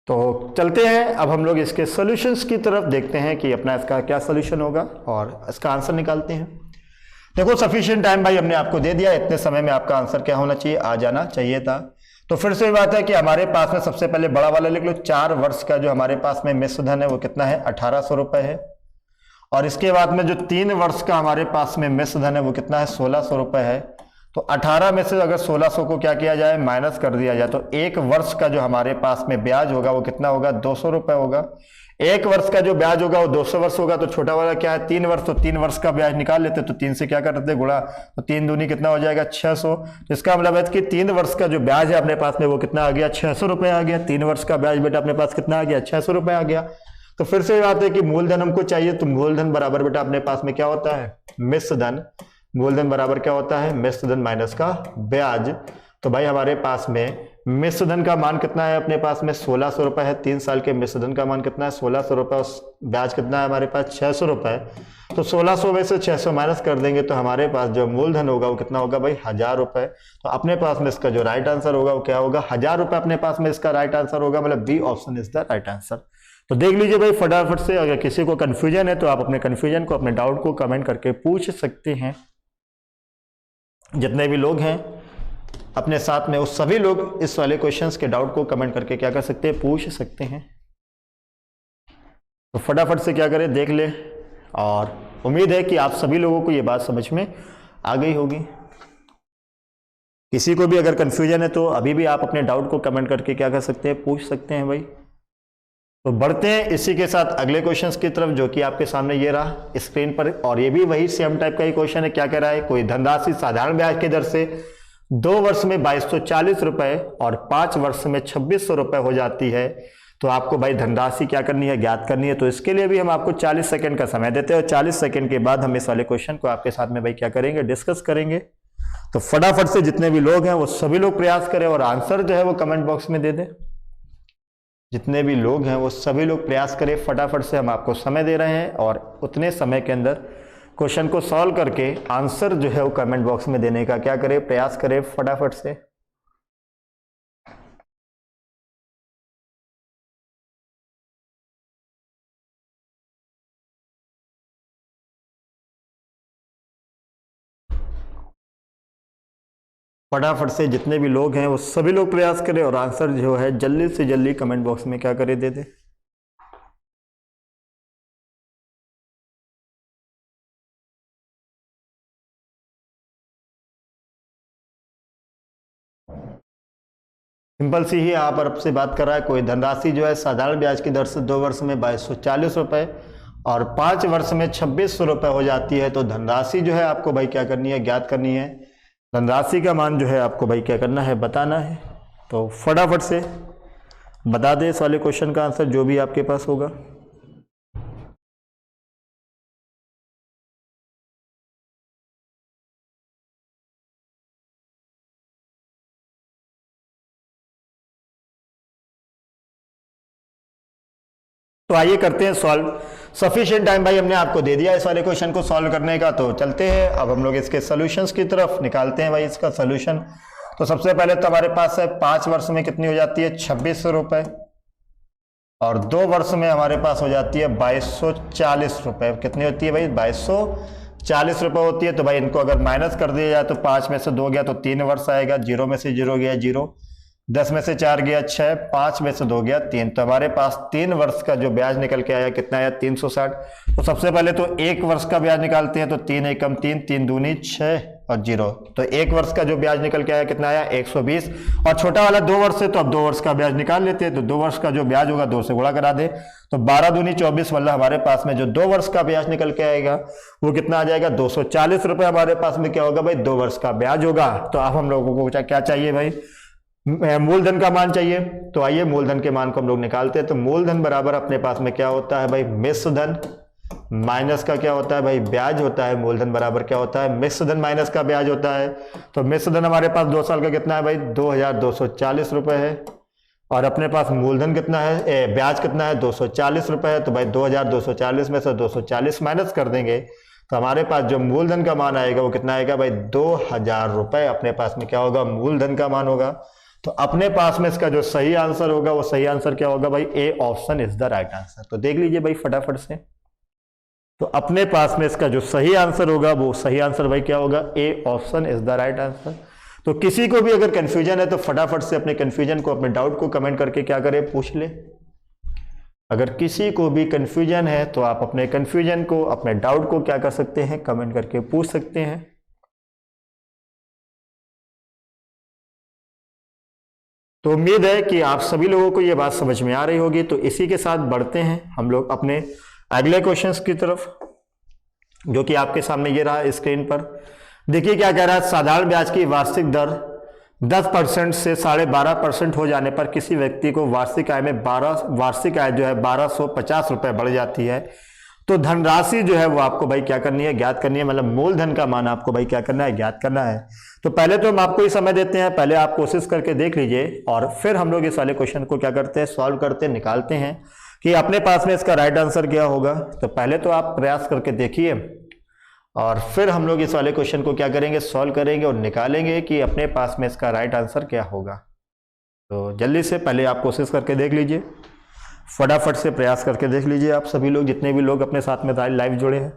तो चलते हैं अब हम लोग इसके सॉल्यूशंस की तरफ, देखते हैं कि अपना इसका क्या सॉल्यूशन होगा और इसका आंसर निकालते हैं। देखो सफिशिएंट टाइम भाई हमने आपको दे दिया, इतने समय में आपका आंसर क्या होना चाहिए, आ जाना चाहिए था। तो फिर से बात है कि हमारे पास में सबसे पहले बड़ा वाला लिख लो, 4 वर्ष का जो हमारे पास में मिश्र धन है वो कितना है, 1800 रुपए है। और इसके बाद में जो 3 वर्ष का हमारे पास में मिश्र धन है वो कितना है, 1600 रुपए है। तो 18 में से अगर 1600 को क्या किया जाए, माइनस कर दिया जाए, तो 1 वर्ष का जो हमारे पास में ब्याज होगा वो कितना होगा, 200 रुपए होगा। 1 वर्ष का जो ब्याज होगा वो 200 वर्ष होगा। तो छोटा वाला क्या है, 3 वर्ष, तो 3 वर्ष का ब्याज निकाल लेते, तो 3 से क्या करते गुणा, तो 3 दूनी कितना हो जाएगा, 600। इसका मतलब है कि 3 वर्ष का जो ब्याज है अपने पास में वो कितना आ गया, 600 रुपए आ गया। 3 वर्ष का ब्याज बेटा अपने पास कितना आ गया, 600 रुपए आ गया। तो फिर से बात है कि मूलधन हमको चाहिए, तो मूलधन बराबर बेटा अपने पास में क्या होता है, मिश्र धन। मूलधन बराबर क्या होता है, मिश्र धन माइनस का ब्याज। तो भाई हमारे पास में मिश्र धन का मान कितना है, अपने पास में 1600 रुपए है। 3 साल के मिश्र धन का मान कितना है, 1600 रुपए। और ब्याज कितना है हमारे पास, 600 रुपए। तो 1600 में से 600 माइनस कर देंगे तो हमारे पास जो मूलधन होगा वो कितना होगा भाई, 1000 रुपए। तो अपने पास में इसका जो राइट आंसर होगा वो क्या होगा, 1000 रुपए अपने पास में इसका राइट आंसर होगा। मतलब B option is the right answer. तो देख लीजिए भाई फटाफट से, अगर किसी को कंफ्यूजन है तो आप अपने कंफ्यूजन को, अपने डाउट को कमेंट करके पूछ सकते हैं। जितने भी लोग हैं अपने साथ में, वो सभी लोग इस वाले क्वेश्चंस के डाउट को कमेंट करके क्या कर सकते हैं, पूछ सकते हैं। तो फटाफट से क्या करें, देख ले। और उम्मीद है कि आप सभी लोगों को ये बात समझ में आ गई होगी। किसी को भी अगर कंफ्यूजन है तो अभी भी आप अपने डाउट को कमेंट करके क्या कर सकते हैं, पूछ सकते हैं भाई। तो बढ़ते हैं इसी के साथ अगले क्वेश्चंस की तरफ, जो कि आपके सामने ये रहा स्क्रीन पर। और ये भी वही सेम टाइप का ही क्वेश्चन है। क्या कह रहा है, कोई धनराशि साधारण ब्याज की दर से 2 वर्ष में 2240 रुपए और 5 वर्ष में 2600 रुपए हो जाती है, तो आपको भाई धनराशि क्या करनी है, ज्ञात करनी है। तो इसके लिए भी हम आपको 40 सेकंड का समय देते हैं और 40 सेकंड के बाद हम इस वाले क्वेश्चन को आपके साथ में भाई क्या करेंगे, डिस्कस करेंगे। तो फटाफट से जितने भी लोग हैं वो सभी लोग प्रयास करें और आंसर जो है वो कमेंट बॉक्स में दे दें। जितने भी लोग हैं वो सभी लोग प्रयास करें, फटाफट से हम आपको समय दे रहे हैं और उतने समय के अंदर क्वेश्चन को सॉल्व करके आंसर जो है वो कमेंट बॉक्स में देने का क्या करें, प्रयास करें फटाफट से। फटाफट से जितने भी लोग हैं वो सभी लोग प्रयास करें और आंसर जो है जल्दी से जल्दी कमेंट बॉक्स में क्या करें, दे दे। सिंपल सी ही आप पर से बात कर रहा है। कोई धनराशि जो है साधारण ब्याज की दर से 2 वर्ष में 2240 रुपए और 5 वर्ष में 2600 रुपए हो जाती है, तो धनराशि जो है आपको भाई क्या करनी है, ज्ञात करनी है। धनराशि का मान जो है आपको भाई क्या करना है, बताना है। तो फटाफट से बता दे इस वाले क्वेश्चन का आंसर जो भी आपके पास होगा। तो आइए करते हैं सॉल्व। सफिशिएंट टाइम भाई हमने आपको दे दिया इस वाले क्वेश्चन को सॉल्व करने का, तो चलते हैं अब हम लोग इसके सॉल्यूशंस की तरफ, निकालते हैं भाई इसका सॉल्यूशन। तो सबसे पहले तो हमारे पास है 5 वर्ष में कितनी हो जाती है 2600 रुपए, और 2 वर्ष में हमारे पास हो जाती है 2240 रुपए। कितनी होती है भाई 2240 रुपए होती है। तो भाई इनको अगर माइनस कर दिया जाए तो 5 में से 2 गया तो 3 वर्ष आएगा, 0 में से 0 गया 0, 10 में से 4 गया 6, 5 में से 2 गया 3। तो हमारे पास 3 वर्ष का जो ब्याज निकल के आया कितना आया 360। तो सबसे पहले तो 1 वर्ष का ब्याज निकालते हैं, तो 3 एकम 3, 3 दूनी 6 और 0। तो 1 वर्ष का जो ब्याज निकल के आया कितना आया 120। और छोटा वाला 2 वर्ष है तो अब 2 वर्ष का ब्याज निकाल लेते हैं। तो 2 वर्ष का जो ब्याज होगा 2 से गुणा करा दे, तो 12 दूनी 24 वाला हमारे पास में जो 2 वर्ष का ब्याज निकल के आएगा वो कितना आ जाएगा 240 रुपए। हमारे पास में क्या होगा भाई 2 वर्ष का ब्याज होगा। तो अब हम लोगों को क्या चाहिए भाई, मूलधन का मान चाहिए। तो आइए मूलधन के मान को हम लोग निकालते हैं। तो मूलधन बराबर अपने पास में क्या होता है भाई मिश्र धन माइनस का क्या होता है भाई ब्याज होता है। मूलधन बराबर क्या होता है मिश्र धन माइनस का ब्याज होता है। तो मिश्र धन हमारे पास 2 साल का कितना है भाई 2240 रुपए है, और अपने पास मूलधन कितना है ब्याज कितना है 240 रुपए है। तो भाई 2240 में से 240 माइनस कर देंगे तो हमारे पास जो मूलधन का मान आएगा वो कितना आएगा भाई 2000 रुपए। अपने पास में क्या होगा मूलधन का मान होगा। तो अपने पास में इसका जो सही आंसर होगा वो सही आंसर क्या होगा भाई A option is the right answer. तो देख लीजिए भाई फटाफट से। तो अपने पास में इसका जो सही आंसर होगा वो सही आंसर भाई क्या होगा A option is the right answer. तो किसी को भी अगर कंफ्यूजन है तो फटाफट से अपने कंफ्यूजन को अपने डाउट को कमेंट करके क्या करें पूछ ले। अगर किसी को भी कंफ्यूजन है तो आप अपने कंफ्यूजन को अपने डाउट को क्या कर सकते हैं कमेंट करके पूछ सकते हैं। तो उम्मीद है कि आप सभी लोगों को यह बात समझ में आ रही होगी। तो इसी के साथ बढ़ते हैं हम लोग अपने अगले क्वेश्चंस की तरफ, जो कि आपके सामने ये रहा स्क्रीन पर। देखिए क्या कह रहा है, साधारण ब्याज की वार्षिक दर 10% से 12.5% हो जाने पर किसी व्यक्ति को वार्षिक आय में वार्षिक आय जो है 1250 रुपए बढ़ जाती है। तो धनराशि जो है वो आपको भाई क्या करनी है ज्ञात करनी है, मतलब मूलधन का मान आपको भाई क्या करना है ज्ञात करना है। तो पहले तो हम आपको ही समय देते हैं, पहले आप कोशिश करके देख लीजिए और फिर हम लोग इस वाले क्वेश्चन को क्या करते हैं सॉल्व करते हैं, निकालते हैं कि अपने पास में इसका राइट आंसर क्या होगा। तो पहले तो आप प्रयास करके देखिए और फिर हम लोग इस वाले क्वेश्चन को क्या करेंगे सॉल्व करेंगे और निकालेंगे कि अपने पास में इसका राइट आंसर क्या होगा। तो जल्दी से पहले आप कोशिश करके देख लीजिए, फटाफट से प्रयास करके देख लीजिए आप सभी लोग जितने भी लोग अपने साथ में लाइव जुड़े हैं।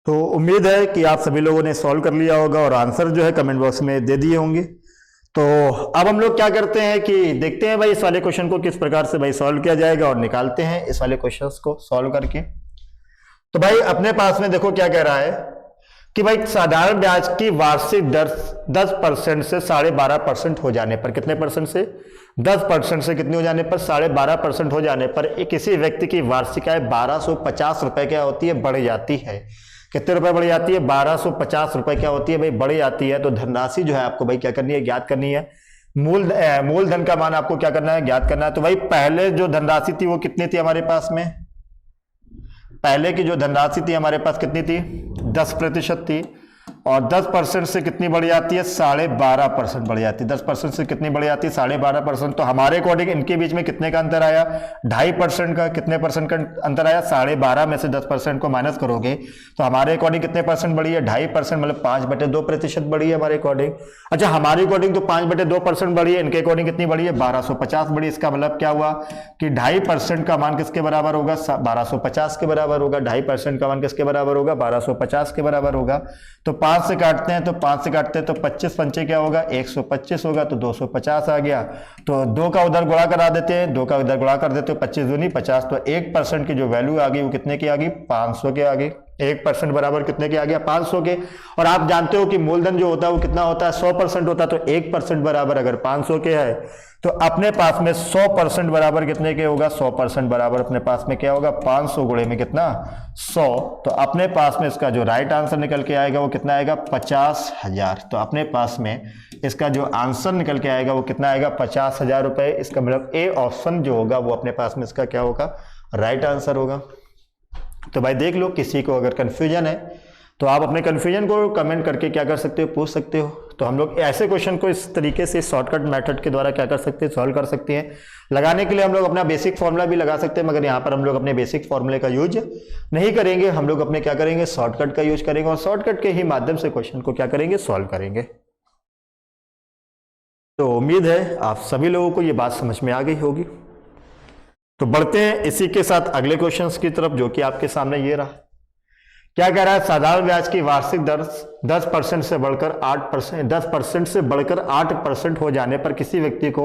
तो उम्मीद है कि आप सभी लोगों ने सॉल्व कर लिया होगा और आंसर जो है कमेंट बॉक्स में दे दिए होंगे। तो अब हम लोग क्या करते हैं कि देखते हैं भाई इस वाले क्वेश्चन को किस प्रकार से भाई सॉल्व किया जाएगा और निकालते हैं इस वाले क्वेश्चंस को सॉल्व करके। तो भाई अपने पास में देखो क्या कह रहा है कि भाई साधारण ब्याज की वार्षिक दर 10% से 12.5% हो जाने पर, कितने परसेंट से 10% से कितनी हो जाने पर 12.5% हो जाने पर किसी व्यक्ति की वार्षिक आय 1250 रुपए क्या होती है बढ़ जाती है। कितने रुपए बढ़ जाती है 1250 रुपए क्या होती है भाई बढ़ जाती है। तो धनराशि जो है आपको भाई क्या करनी है ज्ञात करनी है। मूलधन का मान आपको क्या करना है ज्ञात करना है। तो भाई पहले जो धनराशि थी वो कितनी थी हमारे पास में, पहले की जो धनराशि थी हमारे पास कितनी थी 10% थी, और 10% से कितनी बढ़ जाती है 12.5% बढ़ जाती है। 10% से कितनी बढ़ जाती है 12.5%। तो हमारे अकॉर्डिंग इनके बीच में कितने का अंतर आया 2.5% का। कितने परसेंट का अंतर आया 12.5 में से 10% को माइनस करोगे तो हमारे अकॉर्डिंग कितने परसेंट बढ़ी है 2.5%, मतलब 5/2% बढ़ी है हमारे अकॉर्डिंग। अच्छा हमारे अकॉर्डिंग तो 5/2% बढ़ी है, इनके अकॉर्डिंग कितनी बढ़ी है 1250 बढ़ी। इसका मतलब क्या हुआ कि 2.5% का मान किसके बराबर होगा 1250 के बराबर होगा। 2.5% का मान किसके बराबर होगा 1250 के बराबर होगा। तो 5 से काटते हैं तो 5 से काटते हैं तो 25 पंचे क्या होगा 125 होगा, तो 250 आ गया। तो 2 का उधर गुणा करा देते हैं, 2 का उधर गुणा कर देते हो 25 दूनी 50। तो 1% की जो वैल्यू आ गई वो कितने की आ गई 500 की आ गई। 1% बराबर कितने के आ गया 500 के। और आप जानते हो कि मूलधन जो होता है वो कितना होता है 100% होता है, तो 1% बराबर अगर 500 के है तो अपने पास में 100% बराबर कितने के होगा 100% बराबर अपने पास में क्या होगा 500 गुणे में कितना 100। तो अपने पास में इसका जो राइट आंसर निकल के आएगा वो कितना आएगा 50,000। तो अपने पास में इसका जो आंसर निकल के आएगा वो कितना आएगा 50,000 रुपए। इसका मतलब ए ऑप्शन जो होगा वो अपने पास में इसका क्या होगा राइट आंसर होगा। तो भाई देख लो, किसी को अगर कंफ्यूजन है तो आप अपने कंफ्यूजन को कमेंट करके क्या कर सकते हो पूछ सकते हो। तो हम लोग ऐसे क्वेश्चन को इस तरीके से शॉर्टकट मेथड के द्वारा क्या कर सकते हैं सॉल्व कर सकते हैं। लगाने के लिए हम लोग अपना बेसिक फॉर्मूला भी लगा सकते हैं, मगर यहाँ पर हम लोग अपने बेसिक फॉर्मूले का यूज नहीं करेंगे। हम लोग अपने क्या करेंगे शॉर्टकट का यूज करेंगे और शॉर्टकट के ही माध्यम से क्वेश्चन को क्या करेंगे सॉल्व करेंगे। तो उम्मीद है आप सभी लोगों को ये बात समझ में आ गई होगी। तो बढ़ते हैं इसी के साथ अगले क्वेश्चंस की तरफ, जो कि आपके सामने ये रहा। क्या कह रहा है साधारण ब्याज की वार्षिक दर 10% से बढ़कर 8% 10% से बढ़कर 8% हो जाने पर किसी व्यक्ति को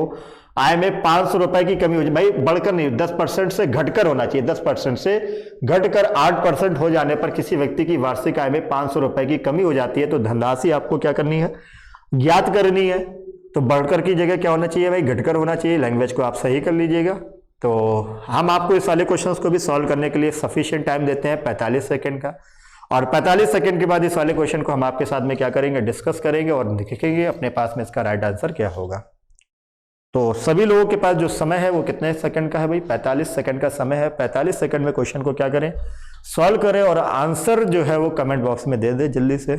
आय में 500 रुपए की कमी हो जाए। भाई बढ़कर नहीं 10% से घटकर होना चाहिए। 10% से घटकर 8% हो जाने पर किसी व्यक्ति की वार्षिक आय में 500 रुपए की कमी हो जाती है। तो धनराशि आपको क्या करनी है ज्ञात करनी है। तो बढ़कर की जगह क्या होना चाहिए भाई घटकर होना चाहिए। लैंग्वेज को आप सही कर लीजिएगा। तो हम आपको इस वाले क्वेश्चंस को भी सॉल्व करने के लिए सफिशिएंट टाइम देते हैं 45 सेकंड का, और 45 सेकंड के बाद इस वाले क्वेश्चन को हम आपके साथ में क्या करेंगे डिस्कस करेंगे और देखेंगे अपने पास में इसका राइट आंसर क्या होगा। तो सभी लोगों के पास जो समय है वो कितने सेकंड का है भाई 45 सेकंड का समय है। 45 सेकंड में क्वेश्चन को क्या करें सॉल्व करें और आंसर जो है वो कमेंट बॉक्स में दे दे जल्दी से।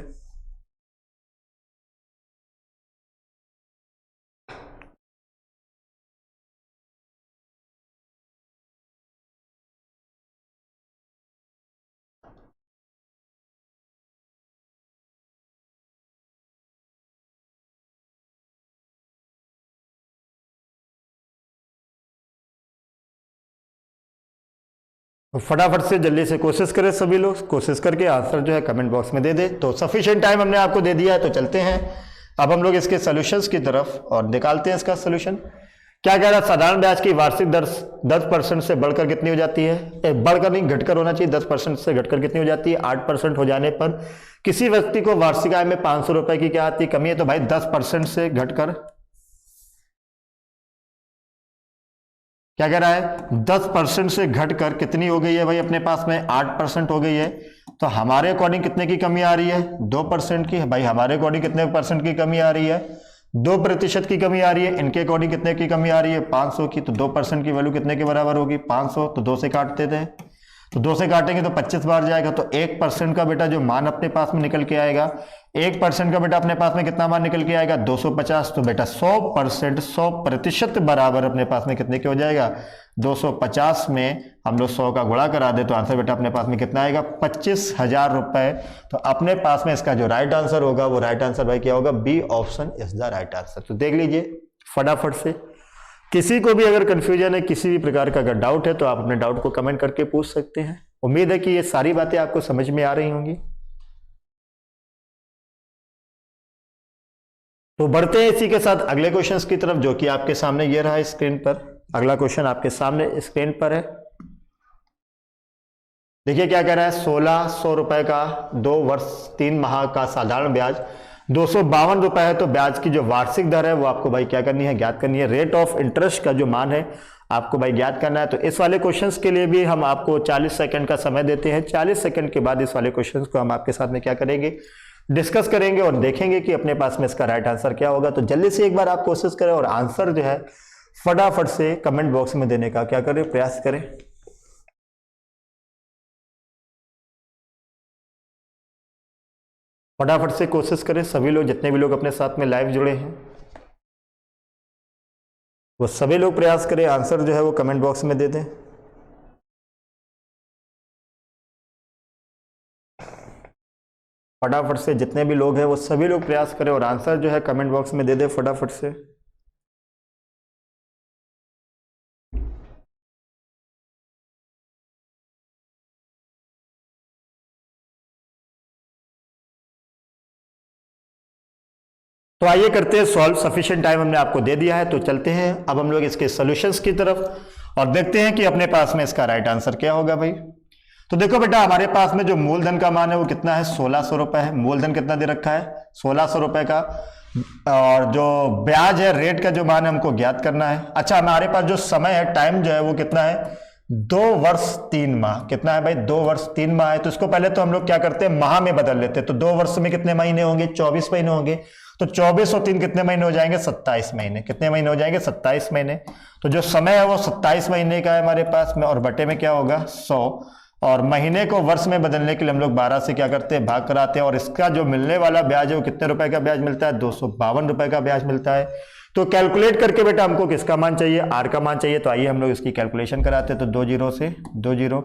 तो फटाफट से जल्दी से कोशिश करें सभी लोग, कोशिश करके आंसर जो है कमेंट बॉक्स में दे दे। तो सफिशिएंट टाइम हमने आपको दे दिया है, तो चलते हैं अब हम लोग इसके सॉल्यूशंस की तरफ और निकालते हैं इसका सॉल्यूशन। क्या कह रहा है साधारण ब्याज की वार्षिक दर 10% से बढ़कर कितनी हो जाती है बढ़कर नहीं घटकर होना चाहिए। 10% से घटकर कितनी हो जाती है 8% हो जाने पर किसी व्यक्ति को वार्षिक आय में 500 रुपए की क्या आती कमी है। तो भाई 10% से घटकर क्या कह रहा है 10% से घटकर कितनी हो गई है भाई अपने पास में 8% हो गई है। तो हमारे अकॉर्डिंग कितने की कमी आ रही है 2% की। भाई हमारे अकॉर्डिंग कितने % की कमी आ रही है 2% की कमी आ रही है। इनके अकॉर्डिंग कितने की कमी आ रही है 500 की। तो 2% की वैल्यू कितने के बराबर होगी 500। तो 2 से काट देते हैं, तो 2 से काटेंगे तो 25 बार जाएगा। तो 1% का बेटा जो मान अपने पास में निकल के आएगा 1% का बेटा अपने पास में कितना मान निकल के आएगा 250। तो बेटा 100% 100% बराबर अपने पास में कितने के हो जाएगा 250 में हम लोग 100 का गुणा करा दे तो आंसर बेटा अपने पास में कितना आएगा 25,000 रुपए। तो अपने पास में इसका जो राइट आंसर होगा वो राइट आंसर भाई क्या होगा B option is the right answer. तो देख लीजिए फटाफट से, किसी को भी अगर कंफ्यूजन है किसी भी प्रकार का अगर डाउट है तो आप अपने डाउट को कमेंट करके पूछ सकते हैं। उम्मीद है कि ये सारी बातें आपको समझ में आ रही होंगी। तो बढ़ते हैं इसी के साथ अगले क्वेश्चंस की तरफ, जो कि आपके सामने ये रहा स्क्रीन पर। अगला क्वेश्चन आपके सामने स्क्रीन पर है। देखिए क्या कह रहा है 1600 रुपए का 2 वर्ष 3 माह का साधारण ब्याज 252 रुपए है। तो ब्याज की जो वार्षिक दर है वो आपको भाई क्या करनी है ज्ञात करनी है। रेट ऑफ इंटरेस्ट का जो मान है आपको भाई ज्ञात करना है। तो इस वाले क्वेश्चंस के लिए भी हम आपको 40 सेकंड का समय देते हैं। 40 सेकंड के बाद इस वाले क्वेश्चंस को हम आपके साथ में क्या करेंगे डिस्कस करेंगे और देखेंगे कि अपने पास में इसका राइट आंसर क्या होगा। तो जल्दी से एक बार आप कोशिश करें और आंसर जो है फटाफट से कमेंट बॉक्स में देने का क्या करें प्रयास करें। फटाफट से कोशिश करें सभी लोग, जितने भी लोग अपने साथ में लाइव जुड़े हैं वो सभी लोग प्रयास करें आंसर जो है वो कमेंट बॉक्स में दे दें। फटाफट से जितने भी लोग हैं वो सभी लोग प्रयास करें और आंसर जो है कमेंट बॉक्स में दे दें फटाफट से। तो आइए करते हैं सॉल्व। सफिशिएंट टाइम हमने आपको दे दिया है, तो चलते हैं अब हम लोग इसके सॉल्यूशंस की तरफ और देखते हैं कि अपने पास में इसका राइट आंसर क्या होगा भाई। तो देखो बेटा हमारे पास में जो मूलधन का मान है वो कितना है, 1600 रुपए है। मूलधन कितना दे रखा है, 1600 रुपए का। और जो ब्याज है, रेट का जो मान है हमको ज्ञात करना है। अच्छा, हमारे पास जो समय है, टाइम जो है वो कितना है, 2 वर्ष 3 माह। कितना है भाई, 2 वर्ष 3 माह है। तो इसको पहले तो हम लोग क्या करते हैं, माह में बदल लेते हैं। तो 2 वर्ष में कितने महीने होंगे, 24 महीने होंगे। तो 24 और 3 कितने महीने हो जाएंगे, 27 महीने। कितने महीने हो जाएंगे, 27 महीने। तो जो समय है वो 27 महीने का है हमारे पास में, और बटे में क्या होगा, 100। और महीने को वर्ष में बदलने के लिए हम लोग 12 से क्या करते हैं, भाग कराते हैं। और इसका जो मिलने वाला ब्याज है वो कितने रुपए का ब्याज मिलता है, 252 रुपए का ब्याज मिलता है। तो कैलकुलेट करके बेटा हमको किसका मान चाहिए, आर का मान चाहिए। तो आइए हम लोग इसकी कैलकुलेशन कराते हैं। तो 2 जीरो से 2 जीरो,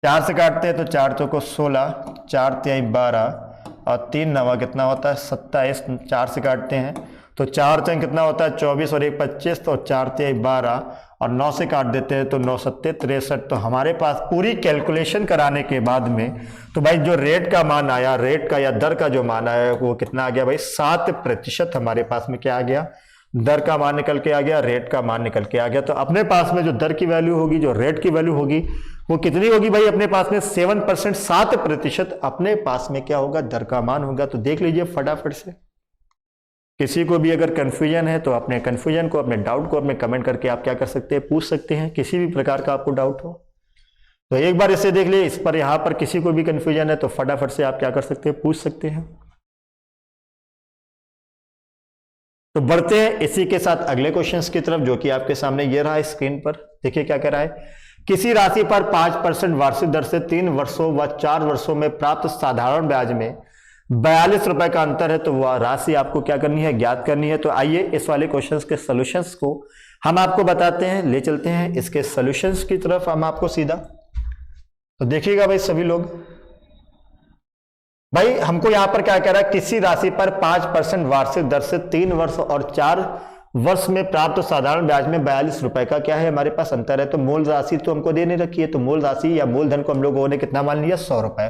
4 से काटते हैं तो 4 चौको 16, 4 तिहाई 12 और 3 नवा कितना होता है, 27। 4 से काटते हैं तो 4 चंग कितना होता है, 24 और 1 25, तो 4 तिहाई 12 और 9 से काट देते हैं तो 9 सत्ते 63। तो हमारे पास पूरी कैलकुलेशन कराने के बाद में तो भाई जो रेट का मान आया, रेट का या दर का जो मान आया वो कितना आ गया भाई, 7% हमारे पास में क्या आ गया, दर का मान निकल के आ गया, रेट का मान निकल के आ गया। तो अपने पास में जो दर की वैल्यू होगी, जो रेट की वैल्यू होगी वो कितनी होगी भाई, अपने पास में 7%, 7% अपने पास में क्या होगा, दर का मान होगा। तो देख लीजिए फटाफट से। किसी को भी अगर कंफ्यूजन है तो अपने कंफ्यूजन को, अपने डाउट को अपने कमेंट करके आप क्या कर सकते हैं, पूछ सकते हैं। किसी भी प्रकार का आपको डाउट हो तो एक बार इसे देख लिए। इस पर यहां पर किसी को भी कंफ्यूजन है तो फटाफट से आप क्या कर सकते हैं, पूछ सकते हैं। तो बढ़ते हैं इसी के साथ अगले क्वेश्चंस की तरफ, जो कि आपके सामने ये रहा है स्क्रीन पर। देखिए क्या कह रहा है, किसी राशि पर 5% वार्षिक दर से 3 वर्षों व 4 वर्षों में प्राप्त साधारण ब्याज में 42 रुपए का अंतर है। तो वह राशि आपको क्या करनी है, ज्ञात करनी है। तो आइए इस वाले क्वेश्चंस के सॉल्यूशंस को हम आपको बताते हैं, ले चलते हैं इसके सॉल्यूशंस की तरफ हम आपको सीधा। तो देखिएगा भाई सभी लोग, भाई हमको यहां पर क्या कह रहा है, किसी राशि पर 5% वार्षिक दर से 3 वर्ष और 4 वर्ष में प्राप्त साधारण ब्याज में 42 रुपए का क्या है हमारे पास अंतर है। तो मूल राशि तो हमको दे नहीं रखी है, तो मूल राशि या मूलधन को हम लोगों ने कितना मान लिया, 100 रुपए।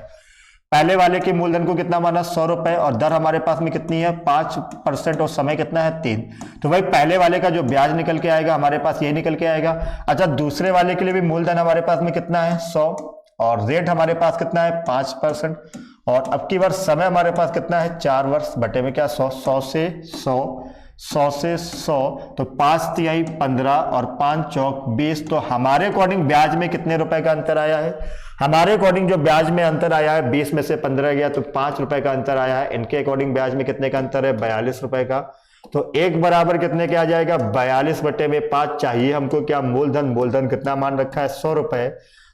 पहले वाले के मूलधन को कितना माना, 100 रुपए, और दर हमारे पास में कितनी है, 5%, और समय कितना है, 3। तो भाई पहले वाले का जो ब्याज निकल के आएगा हमारे पास ये निकल के आएगा। अच्छा, दूसरे वाले के लिए भी मूलधन हमारे पास में कितना है, 100, और रेट हमारे पास कितना है, 5%, और अब की वर्ष समय हमारे पास कितना है, 4 वर्ष, बटे में क्या, 100, 100 से 100, 100 से 100, तो 5 तिहाई 15 और 5 चौक 20। तो हमारे अकॉर्डिंग ब्याज में कितने रुपए का अंतर आया है, हमारे अकॉर्डिंग जो ब्याज में अंतर आया है, 20 में से 15 गया तो 5 रुपए का अंतर आया है। इनके अकॉर्डिंग ब्याज में कितने का अंतर है, 42 रुपए का। तो एक बराबर कितने के आ जाएगा, 42 बटे में 5 चाहिए हमको क्या, मूलधन। मूलधन कितना मान रखा है, 100 रुपए।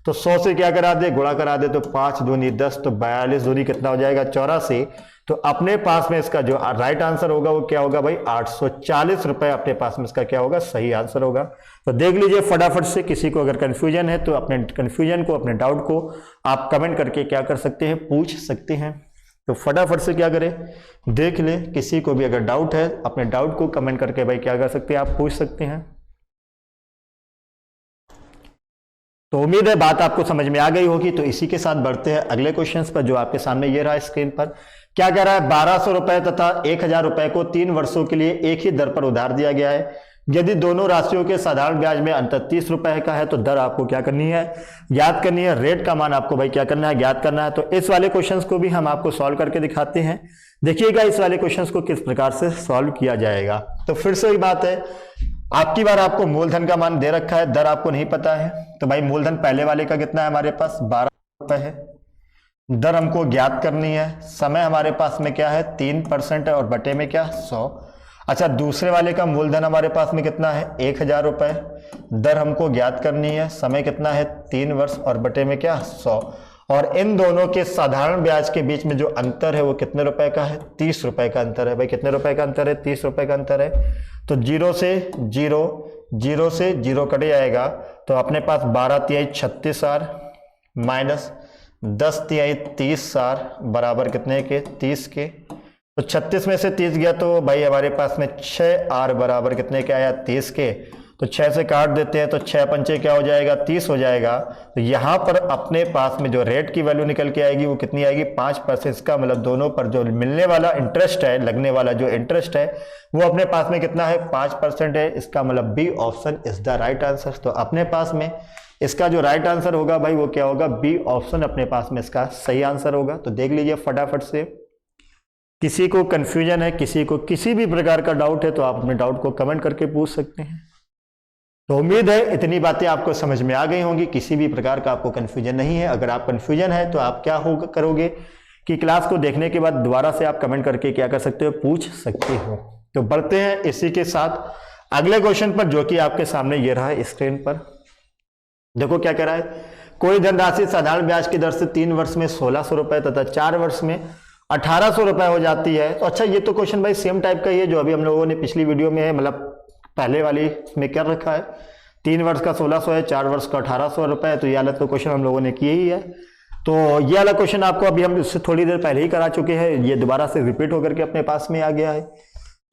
तो 100 से क्या करा दे, गुणा करा दे, तो 5 दूनी 10, तो 42 दूनी कितना हो जाएगा, 84। तो अपने पास में इसका जो राइट आंसर होगा वो क्या होगा भाई, 840 रुपए अपने पास में इसका क्या होगा, सही आंसर होगा। तो देख लीजिए फटाफट से। किसी को अगर कंफ्यूजन है तो अपने कंफ्यूजन को, अपने डाउट को आप कमेंट करके क्या कर सकते हैं, पूछ सकते हैं। तो फटाफट से क्या करें, देख ले। किसी को भी अगर डाउट है अपने डाउट को कमेंट करके भाई क्या कर सकते हैं, आप पूछ सकते हैं। तो उम्मीद है बात आपको समझ में आ गई होगी। तो इसी के साथ बढ़ते हैं अगले क्वेश्चंस पर, जो आपके सामने ये रहा स्क्रीन पर। क्या कह रहा है, 1200 रुपए तथा 1000 रुपए को 3 वर्षों के लिए एक ही दर पर उधार दिया गया है। यदि दोनों राशियों के साधारण ब्याज में अंतर 30 रुपए का है तो दर आपको क्या करनी है, ज्ञात करनी है। रेट का मान आपको भाई क्या करना है, ज्ञात करना है। तो इस वाले क्वेश्चंस को भी हम आपको सॉल्व करके दिखाते हैं। देखिएगा इस वाले क्वेश्चंस को किस प्रकार से सॉल्व किया जाएगा। तो फिर से वही बात है, आपकी बार आपको मूलधन का मान दे रखा है, दर आपको नहीं पता है। तो भाई मूलधन पहले वाले का कितना है, हमारे पास 12 रुपए है। दर हमको ज्ञात करनी है। समय हमारे पास में क्या है, 3% है, और बटे में क्या, 100। अच्छा, दूसरे वाले का मूलधन हमारे पास में कितना है, 1000 रुपए। दर हमको ज्ञात करनी है। समय कितना है, 3 वर्ष, और बटे में क्या, 100। और इन दोनों के साधारण ब्याज के बीच में जो अंतर है वो कितने रुपए का है, 30 रुपए का अंतर है। भाई कितने रुपए का अंतर है, 30 रुपए का अंतर है। तो 0 से 0, 0 से 0 कट जाएगा। तो अपने पास 12 तिहाई 36 आर माइनस 10 तिहाई 30 आर बराबर कितने के, 30 के। तो 36 में से 30 गया तो भाई हमारे पास में 6 आर बराबर कितने के आया, 30 के। तो 6 से काट देते हैं तो 6 पंचे क्या हो जाएगा, 30 हो जाएगा। तो यहाँ पर अपने पास में जो रेट की वैल्यू निकल के आएगी वो कितनी आएगी, 5%। इसका मतलब दोनों पर जो मिलने वाला इंटरेस्ट है, लगने वाला जो इंटरेस्ट है वो अपने पास में कितना है, 5% है। इसका मतलब B option is the right answer. तो अपने पास में इसका जो राइट आंसर होगा भाई वो क्या होगा, बी ऑप्शन अपने पास में इसका सही आंसर होगा। तो देख लीजिए फटाफट से, किसी को कंफ्यूजन है, किसी को किसी भी प्रकार का डाउट है तो आप अपने डाउट को कमेंट करके पूछ सकते हैं। तो उम्मीद है इतनी बातें आपको समझ में आ गई होंगी, किसी भी प्रकार का आपको कंफ्यूजन नहीं है। अगर आप कंफ्यूजन है तो आप क्या होगा करोगे कि क्लास को देखने के बाद दोबारा से आप कमेंट करके क्या कर सकते हो, पूछ सकते हो। तो बढ़ते हैं इसी के साथ अगले क्वेश्चन पर, जो कि आपके सामने ये रहा है स्क्रीन पर। देखो क्या कह रहा है, कोई धनराशि साधारण ब्याज की दर से 3 वर्ष में 1600 रुपए तथा 4 वर्ष में 1800 रुपए हो जाती है। तो अच्छा, ये तो क्वेश्चन भाई सेम टाइप का ही है जो अभी हम लोगों ने पिछली वीडियो में है, मतलब पहले वाली में क्या रखा है, 3 वर्ष का 1600 है, 4 वर्ष का 1800 रुपए है। तो ये वाला तो क्वेश्चन हम लोगों ने किए ही है। तो ये वाला क्वेश्चन आपको अभी हम इससे थोड़ी देर पहले ही करा चुके हैं, ये दोबारा से रिपीट होकर के अपने पास में आ गया है।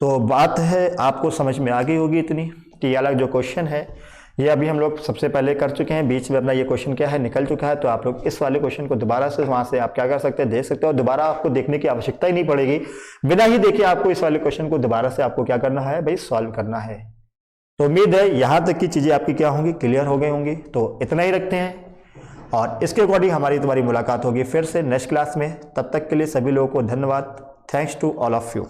तो बात है आपको समझ में आ गई होगी इतनी कि ये वाला जो क्वेश्चन है ये अभी हम लोग सबसे पहले कर चुके हैं, बीच में अपना ये क्वेश्चन क्या है निकल चुका है। तो आप लोग इस वाले क्वेश्चन को दोबारा से वहां से आप क्या कर सकते हैं, देख सकते हो। दोबारा आपको देखने की आवश्यकता ही नहीं पड़ेगी, बिना ही देखे आपको इस वाले क्वेश्चन को दोबारा से आपको क्या करना है भाई, सॉल्व करना है। तो उम्मीद है यहां तक की चीजें आपकी क्या होंगी, क्लियर हो गई होंगी। तो इतना ही रखते हैं और इसके अकॉर्डिंग हमारी तुम्हारी मुलाकात होगी फिर से नेक्स्ट क्लास में। तब तक के लिए सभी लोगों को धन्यवाद। Thanks to all of you.